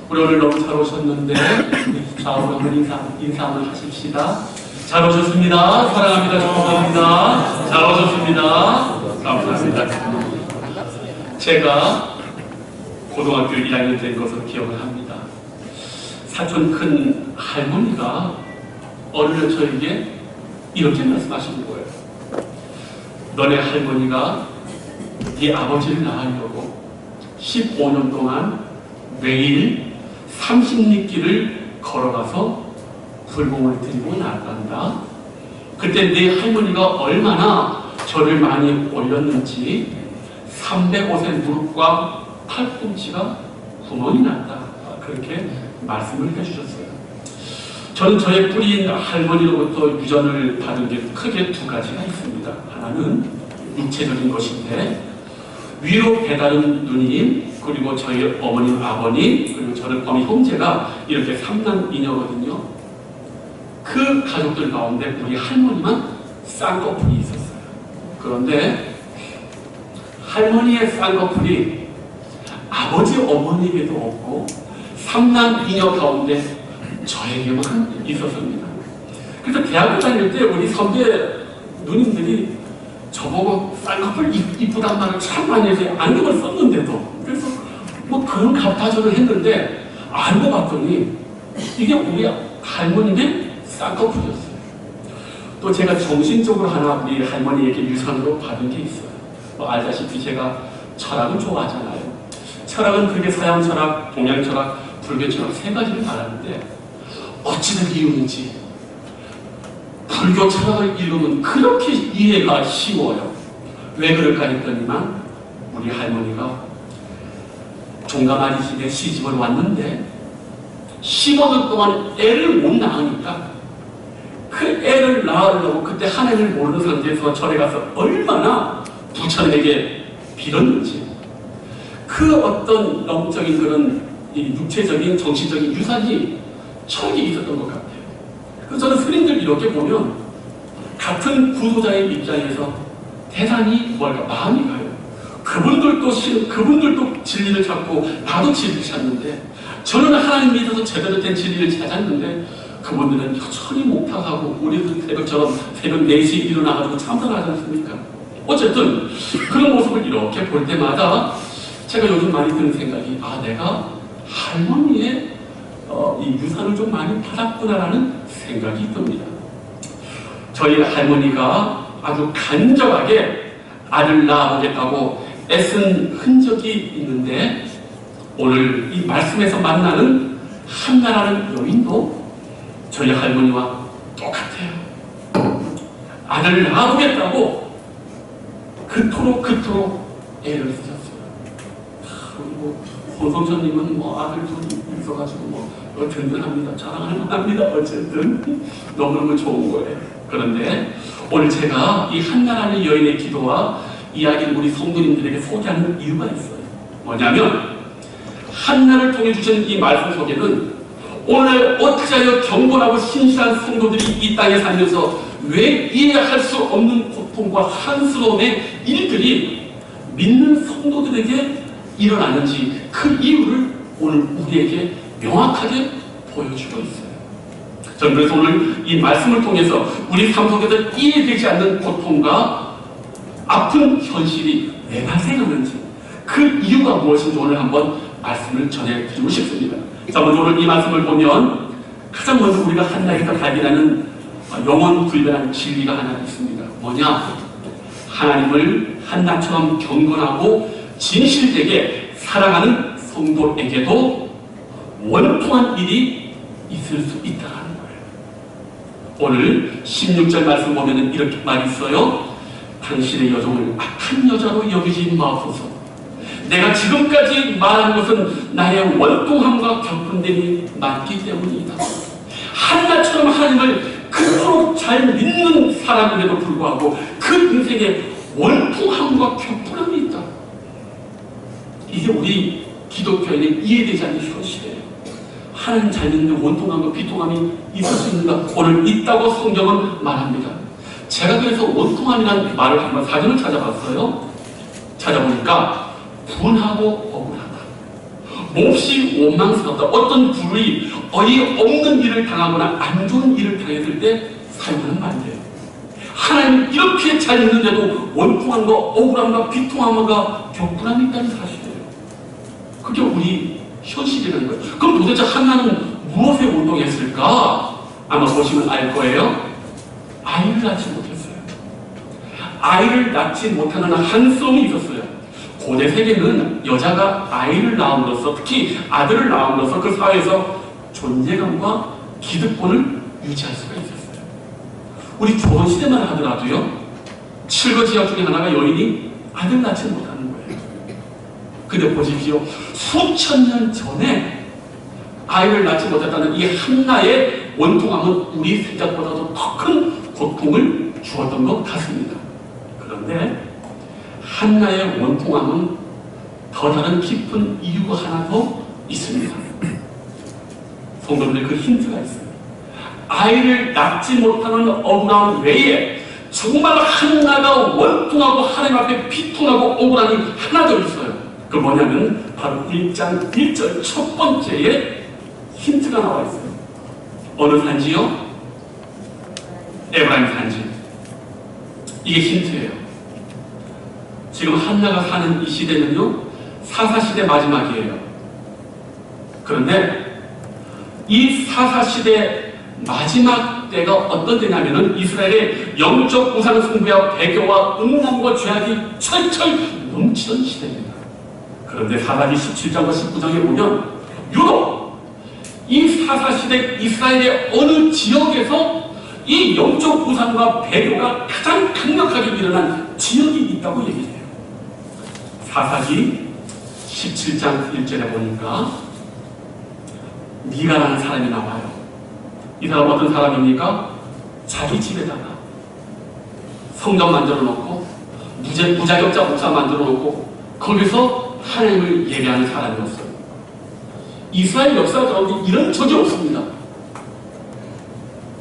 우리 오늘 너무 잘 오셨는데 좌우로 한번 인사 한번 하십시다. 잘 오셨습니다. 사랑합니다. 축복합니다. 잘 오셨습니다. 감사합니다. 제가 고등학교 1학년 된 것으로 기억을 합니다. 사촌 큰 할머니가 어느 날 저에게 이렇게 말씀하시는 거예요. 너네 할머니가 네 아버지를 낳으려고 15년 동안 매일 30리길을 걸어가서 불공을 드리고 나간다. 그때 네 할머니가 얼마나 절을 많이 올렸는지 305세 무릎과 팔꿈치가 구멍이 났다. 그렇게 말씀을 해주셨어요. 저는 저의 뿌리인 할머니로부터 유전을 받은 게 크게 두 가지가 있습니다. 하나는 육체적인 것인데 위로 배다른 누님, 그리고 저희 어머님, 아버님, 그리고 저는 어미 형제가 이렇게 3남이녀거든요. 그 가족들 가운데 우리 할머니만 쌍꺼풀이 있었어요. 그런데 할머니의 쌍꺼풀이 아버지 어머니에게도 없고 3남이녀 가운데 저에게만 있었습니다. 그래서 대학교 다닐 때 우리 선배 누님들이 저보고 쌍꺼풀 이쁘단 말을 참 많이 해서 안경을 썼는데도, 그래서 뭐 그런 감탄을 했는데 알고 봤더니 이게 우리 할머니의 쌍꺼풀이었어요. 또 제가 정신적으로 하나 우리 할머니에게 유산으로 받은 게 있어요. 뭐 알다시피 제가 철학을 좋아하잖아요. 철학은 그게 서양 철학, 동양 철학, 불교 철학 세 가지를 말하는데 어찌된 이유인지 불교 철학을 읽으면 그렇게 이해가 쉬워요. 왜 그럴까 했더니만 우리 할머니가 종가마리 집에 시집을 왔는데 15년 동안 애를 못 낳으니까 그 애를 낳으려고 그때 하나님을 모르는 상태에서 절에 가서 얼마나 부처님에게 빌었는지, 그 어떤 영적인 그런 육체적인 정신적인 유산이 저에게 있었던 것 같아요. 그래서 저는 스님들 이렇게 보면 같은 구도자의 입장에서 대단히 마음이 가요. 그분들도 진리를 찾고 나도 진리를 찾는데, 저는 하나님 믿어서 제대로 된 진리를 찾았는데 그분들은 여전히 목탁하고 우리도 새벽처럼 새벽 4시에 일어나가지고 참선하지 않습니까? 어쨌든 그런 모습을 이렇게 볼 때마다 제가 요즘 많이 드는 생각이, 내가 할머니의 이 유산을 좀 많이 받았구나라는 생각이 듭니다. 저희 할머니가 아주 간절하게 아들 낳아보겠다고 애쓴 흔적이 있는데, 오늘 이 말씀에서 만나는 한나라는 여인도 저희 할머니와 똑같아요. 아들을 낳아보겠다고 그토록 애를 쓰셨어요. 그리고 홍성천님은 아들 둘이 있어가지고 든든합니다. 자랑할 만합니다. 어쨌든 너무너무 좋은 거예요. 그런데 오늘 제가 이 한나라는 여인의 기도와 이야기를 우리 성도님들에게 소개하는 이유가 있어요. 뭐냐면 한나를 통해 주신 이 말씀 속에는 오늘 어찌하여 경건하고 신실한 성도들이 이 땅에 살면서 왜 이해할 수 없는 고통과 한스러움의 일들이 믿는 성도들에게 일어나는지 그 이유를 오늘 우리에게 명확하게 보여주고 있어요. 저는 그래서 오늘 이 말씀을 통해서 우리 삶 속에서 이해되지 않는 고통과 아픈 현실이 왜 발생하는지, 그 이유가 무엇인지 오늘 한번 말씀을 전해드리고 싶습니다. 자, 먼저 오늘 이 말씀을 보면 가장 먼저 우리가 한나에서 발견하는 영원 불변한 진리가 하나 있습니다. 뭐냐? 하나님을 한나처럼 경건하고 진실되게 사랑하는 성도에게도 원통한 일이 있을 수 있다는 거예요. 오늘 16절 말씀 보면 이렇게 말이 있어요. 당신의 여종을 악한 여자로 여기지 마옵소서. 내가 지금까지 말한 것은 나의 원통함과 격분됨이 맞기 때문이다. 한나처럼 하나님을 그토록 잘 믿는 사람임에도 불구하고 그 인생에 원통함과 격분함이 있다. 이게 우리 기독교인의 이해되지 않는 현실이에요. 하나님 잘 믿는 원통함과 비통함이 있을 수 있는가? 오늘 있다고 성경은 말합니다. 제가 그래서 원통함이라는 말을 한번 사전을 찾아봤어요. 찾아보니까 분하고 억울하다. 몹시 원망스럽다. 어떤 불이 어이없는 일을 당하거나 안 좋은 일을 당했을 때 사용하는 말이에요. 하나님 이렇게 잘 있는데도 원통함과 억울함과 비통함과 격분함이 있다는 사실이에요. 그게 우리 현실이라는 거예요. 그럼 도대체 한나는 무엇에 원통했을까? 아마 보시면 알 거예요. 아이를 낳지 못했어요. 아이를 낳지 못하는 한썸이 있었어요. 고대 세계는 여자가 아이를 낳음으로써, 특히 아들을 낳음으로써 그 사회에서 존재감과 기득권을 유지할 수가 있었어요. 우리 조선시대만 하더라도요, 7거 지역 중에 하나가 여인이 아들 낳지 못하는 거예요. 근데 보십시오. 수천 년 전에 아이를 낳지 못했다는 이 한나의 원통함은 우리 생각보다도 더 큰 고통을 주었던 것 같습니다. 그런데 한나의 원통함은 더 다른 깊은 이유가 하나 더 있습니다. 성도님들, 그 힌트가 있어요. 아이를 낳지 못하는 억울함 외에 정말 한나가 원통하고 하나님 앞에 비통하고 억울함이 하나 더 있어요. 그 뭐냐면 바로 1장 1절 첫 번째에 힌트가 나와 있어요. 어느 산지요? 에브라임 산지. 이게 힌트예요. 지금 한나가 사는 이 시대는요, 사사시대 마지막이에요. 그런데 이 사사시대 마지막 때가 어떤 때냐면은 이스라엘의 영적 우상 숭배와 배교와 음란과 죄악이 철철 넘치던 시대입니다. 그런데 사사기 17장과 19장에 보면 유독 이 사사시대 이스라엘의 어느 지역에서 이 영적 우상과 배교가 가장 강력하게 일어난 지역이 있다고 얘기해요. 사사기 17장 1절에 보니까 미가라는 사람이 나와요. 이 사람 어떤 사람입니까? 자기 집에다가 성전 만들어 놓고 무자격자 목사 만들어 놓고 거기서 하나님을 예배하는 사람이었어요. 이스라엘 역사 가운데 이런 적이 없습니다.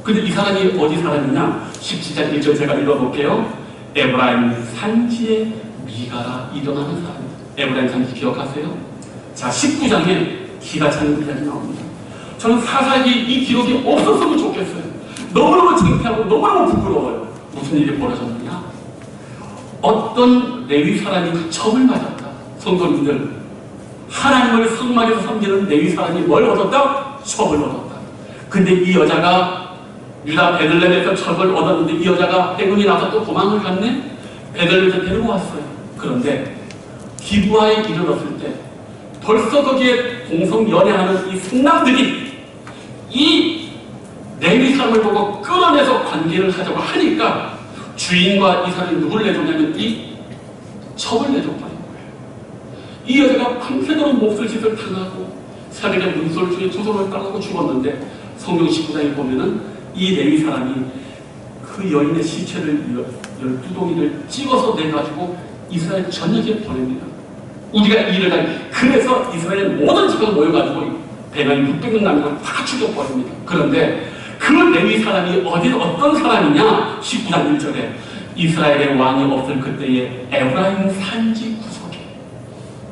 근데 이 사람이 어디 사람이냐? 17장 1절 제가 읽어볼게요. 에브라임 산지에 미가라 이름하는 사람입니다. 에브라임 산지 기억하세요? 자, 19장에 기가 차는 이야기 나옵니다. 저는 사사기 이 기록이 없었으면 좋겠어요. 너무너무 창피하고 너무너무 부끄러워요. 무슨 일이 벌어졌느냐? 어떤 레위 사람이 첩을 맞았다. 성도님들, 하나님을 성막에서 섬기는 레위 사람이 뭘 얻었다? 첩을 얻었다. 근데 이 여자가 유다 베들레헴에서 첩을 얻었는데 이 여자가 행운이 나서 또 도망을 갔네? 베들레헴에서 데리고 왔어요. 그런데 기브아에 이르렀을 때 벌써 거기에 공성 연애하는 이 승남들이 이 레위 사람을 보고 끌어내서 관계를 하자고 하니까 주인과 이 사람이 누굴 내줬냐면 이 첩을 내줬다는 거예요. 이 여자가 밤새도록 몹쓸 짓을 당하고 새벽에 문설주에 두 손을 따고 죽었는데 성경 19장에 보면은 이 레위 사람이 그 여인의 시체를 12동이를 찍어서 내가지고 이스라엘 전역에 보냅니다. 우리가 일을 하니 그래서 이스라엘 모든 지파가 모여가지고 대만 600명 남고 다 죽여버립니다. 그런데 그 레위 사람이 어떤 사람이냐? 19장 1절에 이스라엘의 왕이 없을 그때의 에브라임 산지 구석에,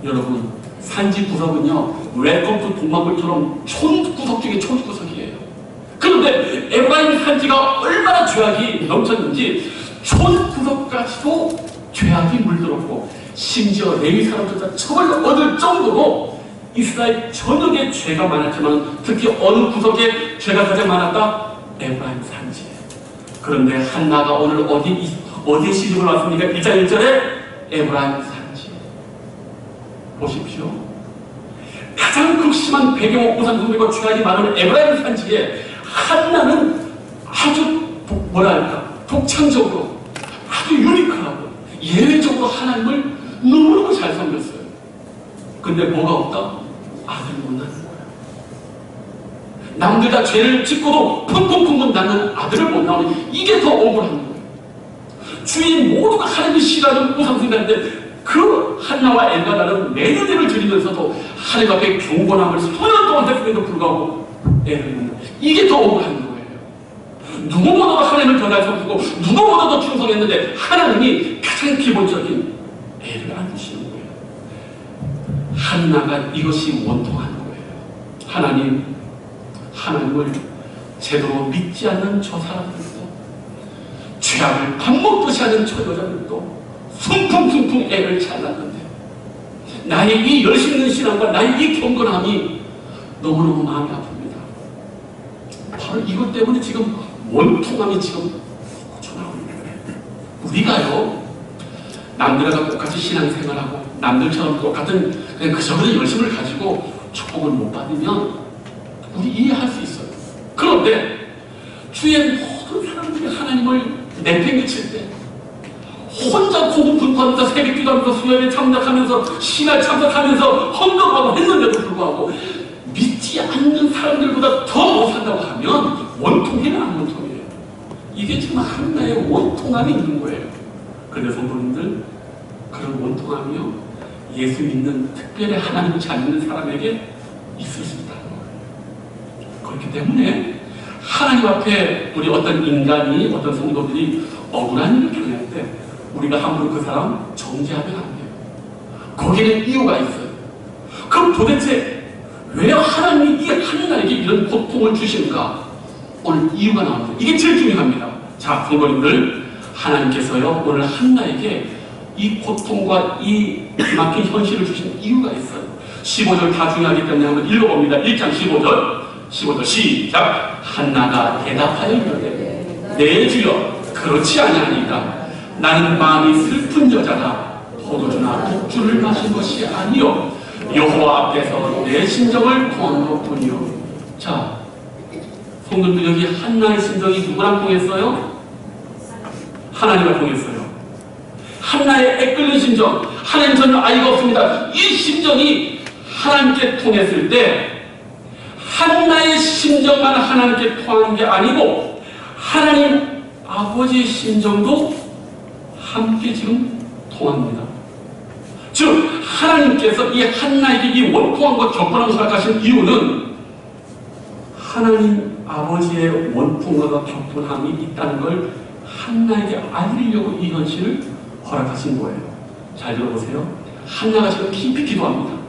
여러분 산지 구석은요 웰컴 투 동막골처럼 촌구석 중에 촌구석이에요. 그런데 에브라임 산지가 얼마나 죄악이 넘쳤는지 촌구석까지도 죄악이 물들었고 심지어 레위 사람들과 첩을 얻을 정도로 이스라엘 전역에 죄가 많았지만 특히 어느 구석에 죄가 가장 많았다? 에브라임 산지. 그런데 한나가 오늘 어디에 시집을 왔습니까? 1장 1절에 에브라임 산지. 보십시오. 가장 극심한 배경 우상 숭배와 죄악이 많은 에브라임 산지에 한나는 아주 독창적으로 아주 유니크하고 예외적으로 하나님을 너무너무 잘 섬겼어요. 근데 뭐가 없다? 아들 못 낳는 거예요. 남들 다 죄를 짓고도 펑펑펑펑 낳는 아들을 못 낳으니 이게 더 억울한 거예요. 주인 모두가 하나님이 싫어하는 우상숭배인데 그 한나와 엘가나는 매년 예를 드리면서도 하나님 앞에 경건함을 수년 동안 했음에도 불구하고 애를 못 낳는, 이게 더 억울한 거예요. 누구보다도 하나님을 더 잘 섬기고 누구보다도 충성했는데 하나님이 가장 기본적인 애를 안 주시는 거예요. 한나가 이것이 원통한 거예요. 하나님을 제대로 믿지 않는 저 사람들도, 죄악을 밥 먹듯이 하는 저 여자들도 숨풍숨풍 애를 잘 낳는데, 나의 이 열심 있는 신앙과 나의 이 경건함이 너무너무 마음이 아픕니다. 바로 이것 때문에 지금 원통함이 지금 솟아나고 있는 거예요. 우리가요, 남들과 똑같이 신앙생활하고 남들처럼 똑같은 그냥 그저그런 열심을 가지고 축복을 못 받으면 우리 이해할 수 있어요. 그런데 주위의 모든 사람들이 하나님을 내팽개칠 때, 혼자 고군분투하면서 새벽 기도하면서 수요일에 참석하면서 신앙 참석하면서 헌금하고 했는데도 불구하고 믿지 않는 사람들보다 더 못 산다고 하면 원통해는 안 원통해요. 이게 지금 한나의 원통함이 있는 거예요. 그런데 성도님들, 그런 원통함이요, 예수 믿는, 특별히 하나님을 잘 믿는 사람에게 있을 수 있다는 거예요. 그렇기 때문에 하나님 앞에 우리 어떤 인간이, 어떤 성도들이 억울한 일을 당할 때 우리가 함부로 그 사람 정죄하면 안 돼요. 거기는 이유가 있어요. 그럼 도대체 왜 하나님이 이 한나에게 이런 고통을 주시는가? 오늘 이유가 나옵니다. 이게 제일 중요합니다. 자, 성도님들, 하나님께서요, 오늘 한나에게 이 고통과 이 막힌 현실을 주신 이유가 있어요. 15절 다 중요하기 때문에 한번 읽어봅니다. 1장 15절 시작. 한나가 대답하여 이르되 내 주여, 그렇지 아니하니이다. 나는 마음이 슬픈 여자다. 포도주나 독주를 마신 것이 아니요 여호와 앞에서 내 심정을 통한 것뿐이요. 자, 성도들, 여기 한나의 심정이 누구랑 통했어요? 하나님과 통했어요. 한나의 애끓는 심정, 하나님 전혀 아이가 없습니다, 이 심정이 하나님께 통했을 때, 한나의 심정만 하나님께 통한 게 아니고 하나님 아버지의 심정도 함께 지금 통합니다. 즉 하나님께서 이 한나에게 이 원통함과 격분함을 허락하신 이유는 하나님 아버지의 원통함과 격분함이 있다는 걸 한나에게 알리려고 이 현실을 허락하신 거예요. 잘 들어보세요. 한나가 지금 깊이 기도합니다.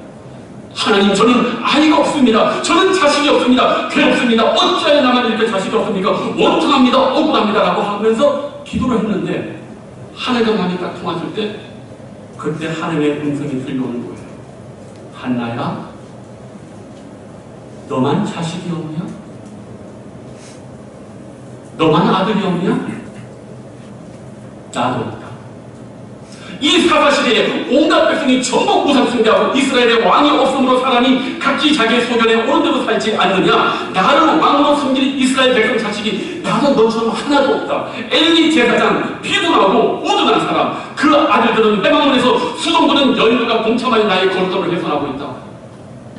하나님, 저는 아이가 없습니다. 저는 자식이 없습니다. 괴롭습니다. 어찌하여 나만 이렇게 자식이 없습니까? 원통합니다. 억울합니다. 라고 하면서 기도를 했는데 하나님과 마음이 딱 통했을 때, 그때 하나님의 음성이 들려오는 거예요. 한나야, 너만 자식이 없냐? 너만 아들이 없냐? 나도 없다. 이 사사시대에 온갖 백성이 전부 우상숭배하고 이스라엘의 왕이 없으므로 사람이 각기 자기의 소견에 옳은 대로 살지 않느냐? 나를 왕으로 섬길 이스라엘 백성 자식이 나도 너처럼 하나도 없다. 엘리 제사장, 비둔하고 우둔한 사람, 그 아들들은 해망문에서 수동들은 여인들과 공참하여 나의 거룩함을 훼손하고 있다.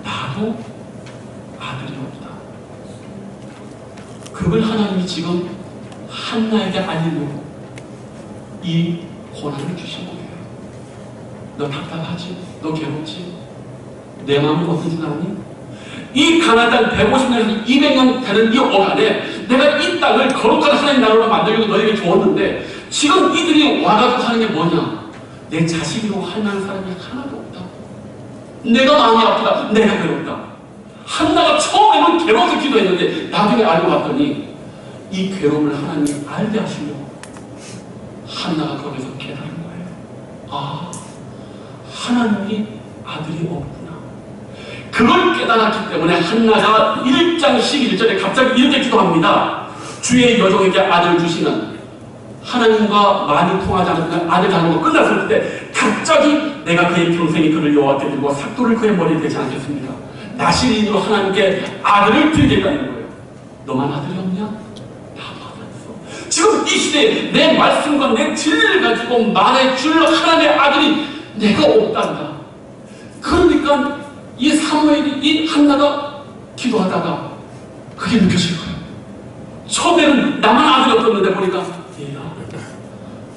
나도 아들이 없다. 그걸 하나님이 지금 한나에게 알리려고 이 고난을 주신 거예요. 너 답답하지? 너 괴롭지? 내 마음이 어떤 줄 아니? 이 가나안 땅 150년에서 200년 되는 이 어간에 내가 이 땅을 거룩한 하나님 나라로 만들려고 너에게 줬는데 지금 이들이 와가지고 하는 게 뭐냐? 내 자식으로 할 만한 사람이 하나도 없다. 내가 마음이 아프다. 내가 괴롭다. 한나가 처음에는 괴로워서 기도했는데 나중에 알고 봤더니 이 괴로움을 하나님이 알게 하시려고 한나가 거기서 깨달은 거예요. 아, 하나님이 아들이 없구나. 그걸 깨달았기 때문에 한나가 1장 11절에 갑자기 이렇게 기도합니다. 주의 여종에게 아들을 주시는, 하나님과 많이 통하지 않는 아들 하는 거 끝났을 때 갑자기 내가 그의 평생이 그를 여호와께 들고 삭도를 그의 머리에 대지 않겠습니다. 나시린으로 하나님께 아들을 드리겠다는 거예요. 너만 아들이 없냐? 지금 이 시대에 내 말씀과 내 진리를 가지고 말해줄 하나님의 아들이 내가 없단다. 그러니까 이 사무엘이, 이 한나가 기도하다가 그게 느껴질 거예요. 처음에는 나만 아들이 없었는데 보니까 얘야,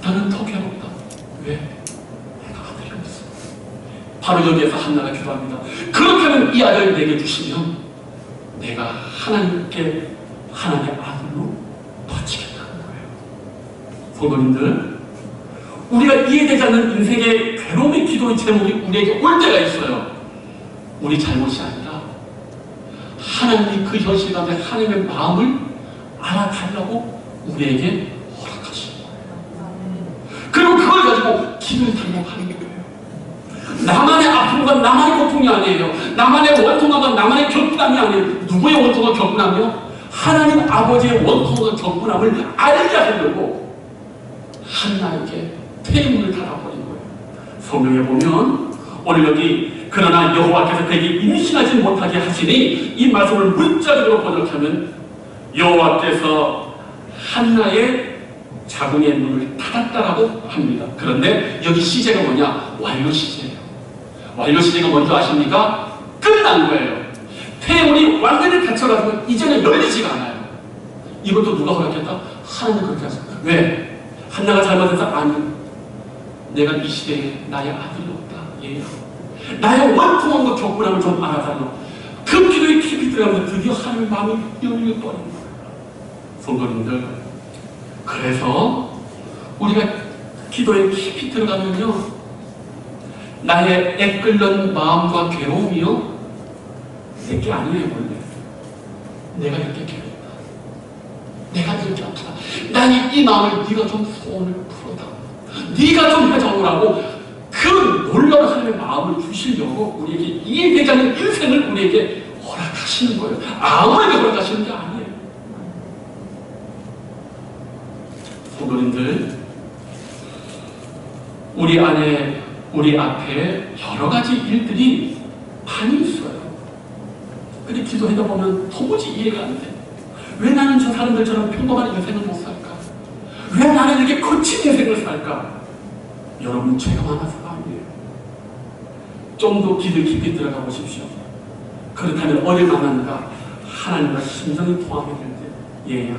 나는 더 괴롭다. 왜? 내가 아들이 없어. 바로 여기에서 한나가 기도합니다. 그렇다면 이 아들을 내게 주시면 내가 하나님께 하나님의 아들로 바치겠다. 성도님들, 우리가 이해되지 않는 인생의 괴로움의 기도의 제목이 우리에게 올 때가 있어요. 우리 잘못이 아니라 하나님이 그 현실 가운데 하나님의 마음을 알아달라고 우리에게 허락하신 거예요. 그리고 그걸 가지고 기도를 단목하는 거예요. 나만의 아픔과 나만의 고통이 아니에요. 나만의 원통함과 나만의 결핍함이 아니에요. 누구의 원통과 결핍함이요? 하나님 아버지의 원통과 결핍함을 알게 하려고 한나에게 태문을 닫아버린 거예요. 성경에 보면 오늘 여기 그러나 여호와께서 그에게 임신하지 못하게 하시니, 이 말씀을 문자적으로 번역하면 여호와께서 한나의 자궁의 문을 닫았다라고 합니다. 그런데 여기 시제가 뭐냐? 완료 시제예요. 완료 시제가 뭔지 아십니까? 끝난 거예요. 태문이 완전히 닫혀가지고 이제는 열리지가 않아요. 이것도 누가 허락했다? 하나님이 그렇게 하셨다. 왜? 한나가 잘못해서? 아니, 내가 이 시대에 나의 아들이 없다. 얘야. 나의 원통함과 격분함을 좀 알아달라. 그 기도에 깊이 들어가면 드디어 하나님의 마음이 열려버린 거예요. 성도님들, 그래서 우리가 기도에 깊이 들어가면요, 나의 애끓는 마음과 괴로움이요, 내게 아니에요. 원래 내가 이렇게 괴롭다, 내가 이렇게 아프다, 나의 이 마음을 네가 좀 소원을 풀어다, 네가 좀 해줘라고 그 놀라운 하나님의 마음을 주시려고 우리에게 이해되지 않는 인생을 우리에게 허락하시는 거예요. 아무에게 허락하시는 게 아니에요. 성도님들, 우리 안에, 우리 앞에 여러 가지 일들이 많이 있어요. 근데 기도하다 보면 도무지 이해가 안 돼. 왜 나는 저 사람들처럼 평범한 인생을 못 살까? 왜 나는 이렇게 거친 인생을 살까? 여러분, 죄가 많아서가 아니에요. 좀 더 기도 깊이 들어가 보십시오. 그렇다면 얼마나 하나님과 심정이 통하게 될 때, 얘야,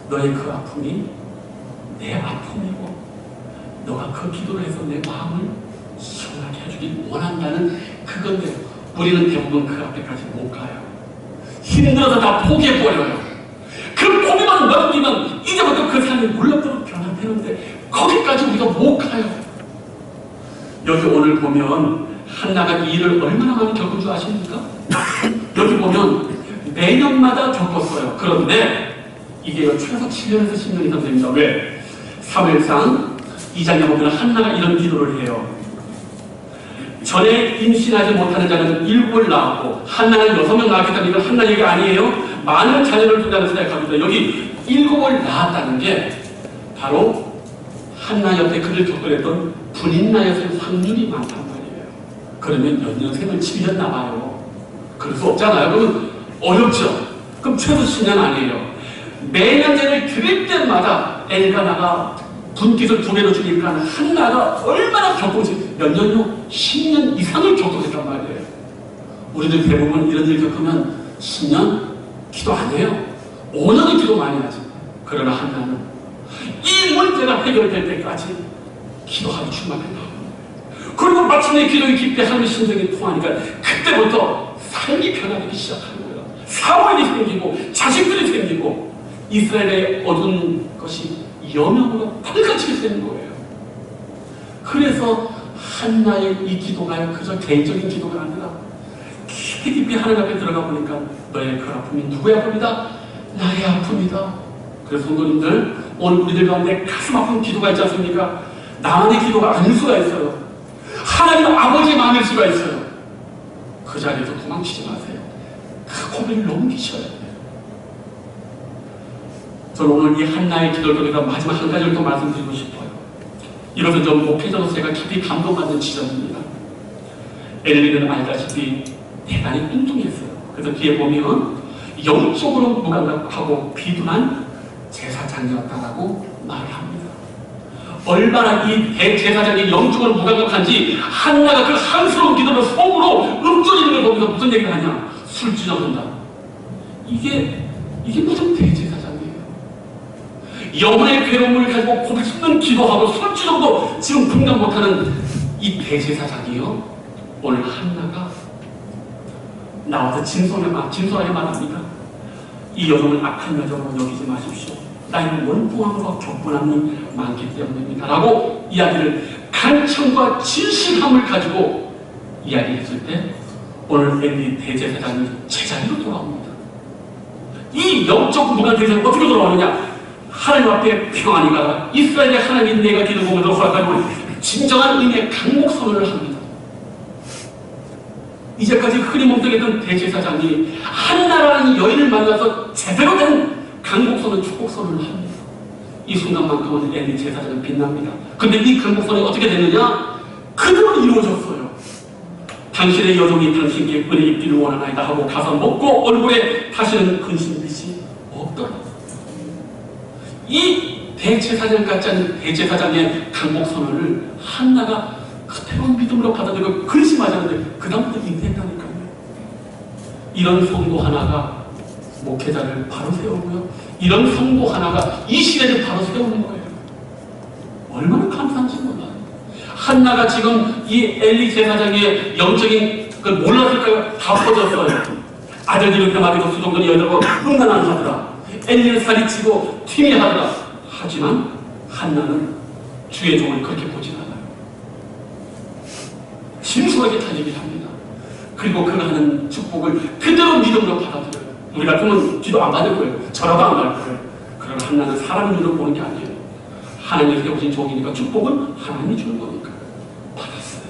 너의 그 아픔이 내 아픔이고, 너가 그 기도를 해서 내 마음을 시원하게 해주길 원한다는 그건데, 우리는 대부분 그 앞에까지 못 가요. 힘들어서 다 포기해버려요. 그 포기만 넘기면 이제부터 그 삶이 물렁도록 변화되는데, 거기까지 우리가 못 가요. 여기 오늘 보면 한나가 이 일을 얼마나 많이 겪은 줄 아십니까? 여기 보면 매년마다 겪었어요. 그런데 이게 최소 7년에서 10년 이상 됩니다. 왜? 사무엘상 2장에 보면 한나가 이런 기도를 해요. 전에 임신하지 못하는 자는 7을 낳았고, 한나는 6명 낳았다는 이건 한나 얘기 아니에요. 많은 자녀를 둔다는 생각합니다. 여기 7을 낳았다는 게 바로 한나 옆에 그를 겪어냈던 분인나여서의 확률이 많단 말이에요. 그러면 연년생을 7년 남아요. 그럴 수 없잖아요. 그러면 어렵죠. 그럼 최소 10년 아니에요. 매년제를 드릴 때마다 엘가나가 분깃을 2배로 주니까 한나가 얼마나 겪어지, 몇 년요? 10년 이상을 겪어냈단 말이에요. 우리들 대부분 이런 일 겪으면 10년 기도 안 해요. 5년은 기도 많이 하지. 그러나 한나는 이 문제가 해결될 때까지 기도하기 충만했다. 그리고 마침내 기도의 깊이 하나님의 심정이 통하니까 그때부터 삶이 변화되기 시작하는 거예요. 사모엘이 생기고 자식들이 생기고 이스라엘의 어두운 것이 여명으로 밝아지게 되는 거예요. 그래서 한나의 이 기도가 그저 개인적인 기도가 아니라 깊이 하나님 앞에 들어가 보니까 너의 그 아픔이 누구의 아픔이다? 나의 아픔이다. 그래서 성도님들, 오늘 우리들 가운데 가슴 아픈 기도가 있지 않습니까? 나만의 기도가 아닐 수가 있어요. 하나님 아버지의 마음일 수가 있어요. 그 자리에서 도망치지 마세요. 그 고비를 넘기셔야 돼요. 저는 오늘 이 한나의 기도를 통해서 마지막 한 가지를 또 말씀드리고 싶어요. 이것은 좀 목회자로 제가 깊이 감동받는 지점입니다. 엘리는 알다시피 대단히 뚱뚱했어요. 그래서 뒤에 보면 영적으로 무감각하고 비둔한 제사장이었다라고 말을 합니다. 얼마나 이 대제사장이 영적으로 무감각한지 한나가 그 한스러운 기도를 속으로 읊조리는 걸 보면서 무슨 얘기를 하냐? 술주정한다. 이게 무슨 대제사장이에요? 영혼의 괴로움을 가지고 고백 쏟는 기도하고 술주정도 지금 분간 못하는 이 대제사장이요, 오늘 한나가 나와서 진솔하게 말합니다. 이 여성을 악한 여성으로 여기지 마십시오. 나는 원통함과 격분함이 많기 때문입니다. 라고 이야기를 간청과 진실함을 가지고 이야기했을 때 오늘 엘리 대제사장이 제자리로 돌아옵니다. 이 영적 무관 대제사장이 어떻게 돌아오느냐? 하나님 앞에 평안히 가라. 이스라엘의 하나님 내가 기도공을 허락하고 진정한 의미의 강목 선언을 합니다. 이제까지 흐리멍텅했던 대제사장이 한나라는 여인을 만나서 제대로 된 강목 선언, 축복 선언을 합니다. 이 순간만큼은 엘리 제사장은 빛납니다. 근데 이 강목 선언이 어떻게 됐느냐? 그대로 이루어졌어요. 당신의 여종이 당신께 은혜 입기를 원하나이다 하고 가서 먹고 얼굴에 다시는 근심빛이 없더라. 이 대제사장 같지 않은 대제사장의 강목 선언을 한나가 그대로 믿음으로 받아들이고 근심하지 않는데 그 다음부터 인생이라니까요. 이런 성도 하나가 목회자를 바로 세우고요. 이런 성도 하나가 이 시대를 바로 세우는 거예요. 얼마나 감사한지 몰라요. 한나가 지금 이 엘리 제사장의 영적인 그 몰랐을까요? 다 퍼졌어요. 아들들이 이렇게 말해도 수종들이 여자고 음란하더라. 엘리를 사기치고 튀미하더라. 하지만 한나는 주의 종을 그렇게 보진 않아요. 심술하게 다 얘기를 합니다. 그리고 그가 하는 축복을 그대로 믿음으로 받아들여요. 우리 같으면 기도 안 받을 거예요. 저라도 안 받을 거예요. 그러나 한나는 사람 눈으로 보는 게 아니에요. 하나님이 세우신 종이니까 축복은 하나님이 주는 거니까 받았어요.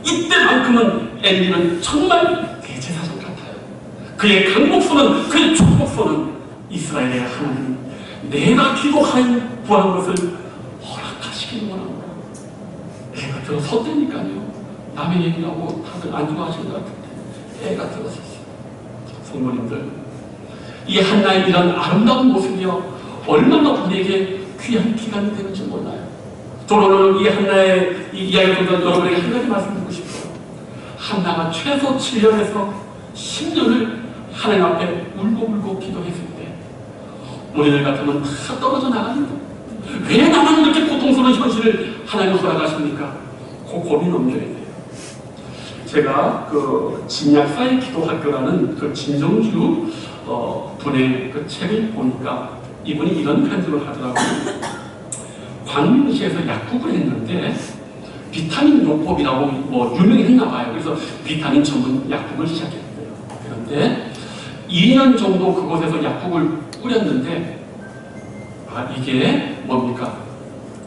이때만큼은 엘리는 정말 대제사장 같아요. 그의 강목선은, 그의 축복선은 이스라엘의 하나님, 내가 기도하여 구한 것을 허락하시기를 원합니다. 애가 들어섰다니까요. 남의 얘기라고 다들 안 좋아하시는 것 같은데 애가 들어섰어요. 성도님들, 이 한나의 이런 아름다운 모습이요 얼마나 우리에게 귀한 기간이 되는지 몰라요. 저는 오늘 이 한나의 이 이야기를 듣는 여러분에게 한 가지 말씀드리고 싶어요. 한나가 최소 7년에서 10년을 하나님 앞에 울고 기도했을 때 우리들 같으면 다 떨어져 나갑니다. 왜 나만 이렇게 고통스러운 현실을 하나님 허락하십니까? 그 고민 넘겨야 돼요. 제가 그 진약사의 기도학교라는 그 진정주 분의 그 책을 보니까 이분이 이런 편집을 하더라고요. 광명시에서 약국을 했는데 비타민 요법이라고 뭐 유명했나 봐요. 그래서 비타민 전문 약국을 시작했어요. 그런데 2년 정도 그곳에서 약국을 꾸렸는데 이게 뭡니까?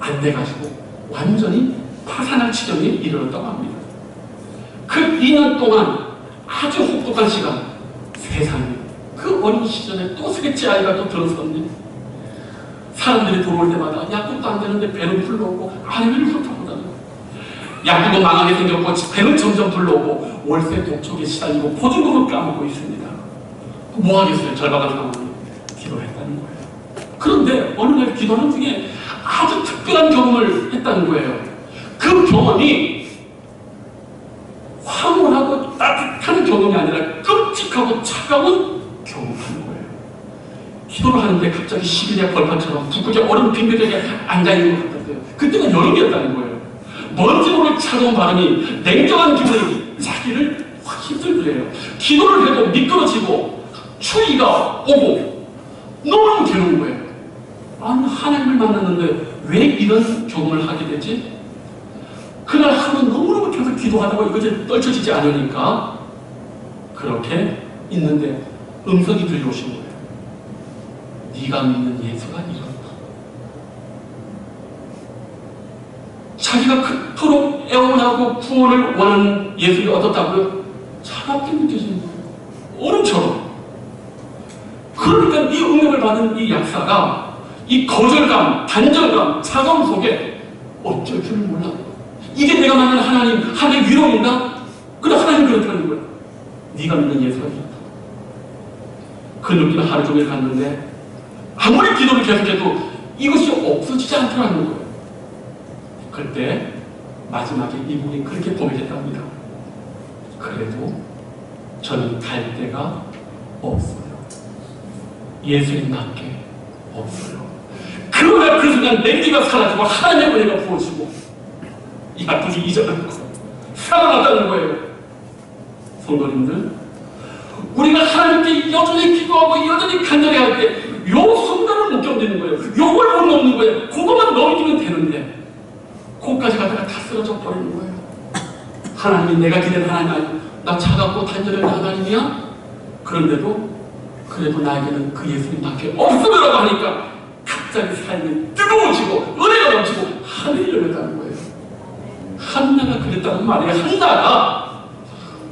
안 돼가지고 완전히 파산할 지경에 이르렀다고 합니다. 그 2년 동안 아주 혹독한 시간, 세상에 그 어린 시절에 또 셋째 아이가 또 들어섰네. 사람들이 들어올 때마다 약국도 안 되는데 배는 불러오고 아내를 훑어보다 약국은 망하게 생겼고 배는 점점 불러오고 월세 독촉에 시달리고 보증금을 까먹고 있습니다. 뭐 하겠어요? 절박한 상황에 기도했다는 거예요. 그런데 어느 날 기도하는 중에 아주 특별한 경험을 했다는 거예요. 그 경험이 황홀하고 따뜻한 경험이 아니라 끔찍하고 차가운 경험하는 거예요. 기도를 하는데 갑자기 시비리아 벌판처럼 북극의 얼음 빙벽에 앉아있는 것 같았어요. 그때가 여름이었다는 거예요. 먼지 모를 차가운 바람이 냉정한 기분이 자기를 확 힘들더래요. 기도를 해도 미끄러지고 추위가 오고 너무 괴로운 거예요. 아니 하나님을 만났는데 왜 이런 경험을 하게 되지? 그날 하루 너무너무 계속 기도하다가 이것이 떨쳐지지 않으니까 그렇게 있는데 음성이 들려오신 거예요. 네가 믿는 예수가 이렇다. 자기가 그토록 애원하고 구원을 원하는 예수를 얻었다고요? 차갑게 느껴지는 거예요. 얼음처럼. 그러니까 이 응답을 받은 이 약사가 이 거절감, 단절감, 차가움 속에 어쩔 줄 몰라. 이게 내가 만난 하나님 위로인가? 그래 하나님 그렇다는 거야. 네가 믿는 예수가 이렇다. 그 느낌을 하루 종일 갔는데 아무리 기도를 계속해도 이것이 없어지지 않더라는 거예요. 그때 마지막에 이분이 그렇게 고백했답니다. 그래도 저는 갈 데가 없어요. 예수님밖에 없어요. 그러나 그 순간 냉기가 사라지고 하나님의 은혜가 부어지고 이 아픔이 잊어가는 거 살아났다는 거예요. 성도님들, 우리가 하나님께 여전히 기도하고 여전히 간절히 할 때 요 순간을 못 견디는 거예요. 요걸 못 넘는 거예요. 그것만 넘기면 되는데 거기까지 가다가 다 쓰러져 버리는 거예요. 하나님이 내가 기대는 하나님 아니야. 나 차갑고 단절한 하나님이야? 그런데도 그래도 나에게는 그 예수님밖에 없음이라고 하니까 갑자기 삶이 뜨거워지고 은혜가 넘치고 하늘이 열렸다는 거예요. 한나가 그랬다는 말이에요. 한나가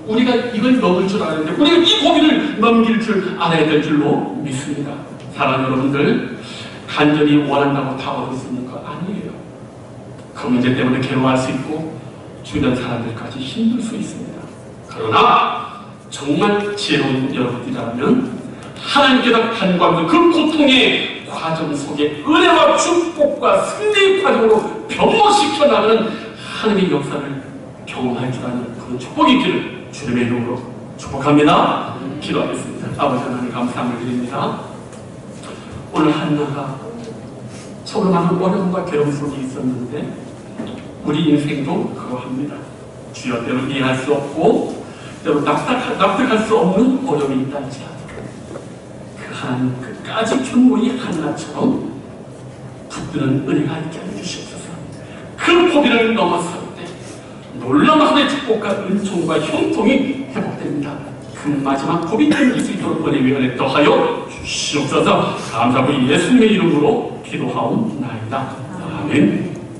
우리가 이걸 넘을 줄 아는데 우리가 이 고비를 넘길 줄 알아야 될 줄로 믿습니다. 사랑하는 여러분들, 간절히 원한다고 다 얻을 수 있는 거 아니에요. 그 문제 때문에 괴로워할 수 있고 주변 사람들까지 힘들 수 있습니다. 그러나 정말 지혜로운 여러분이라면 하나님께서 간과하는 그 고통의 과정 속에 은혜와 축복과 승리의 과정으로 변모시켜 나가는 하나님의 역사를 경험할 줄 아는 그런 축복이 있기를 주님의 이름으로 축복합니다. 기도하겠습니다. 아버지 하나님 감사함을 드립니다. 오늘 한나가 서로 많은 어려움과 괴로움 속에 있었는데 우리 인생도 그러합니다. 주여 때로 이해할 수 없고 때로 납득할 수 없는 어려움이 있다 할지라도 그 하나님 끝까지 견고히 한나처럼 붙드는 은혜가 있게 하여 주시옵소서. 그 고비를 넘어설 때 놀라운 하나님의 축복과 은총과 형통이 회복됩니다. 그 마지막 고비 때문에 수 있도록 은혜 위에 더하여 주시옵소서. 감사하고 예수님의 이름으로 기도하옵나이다. 아멘.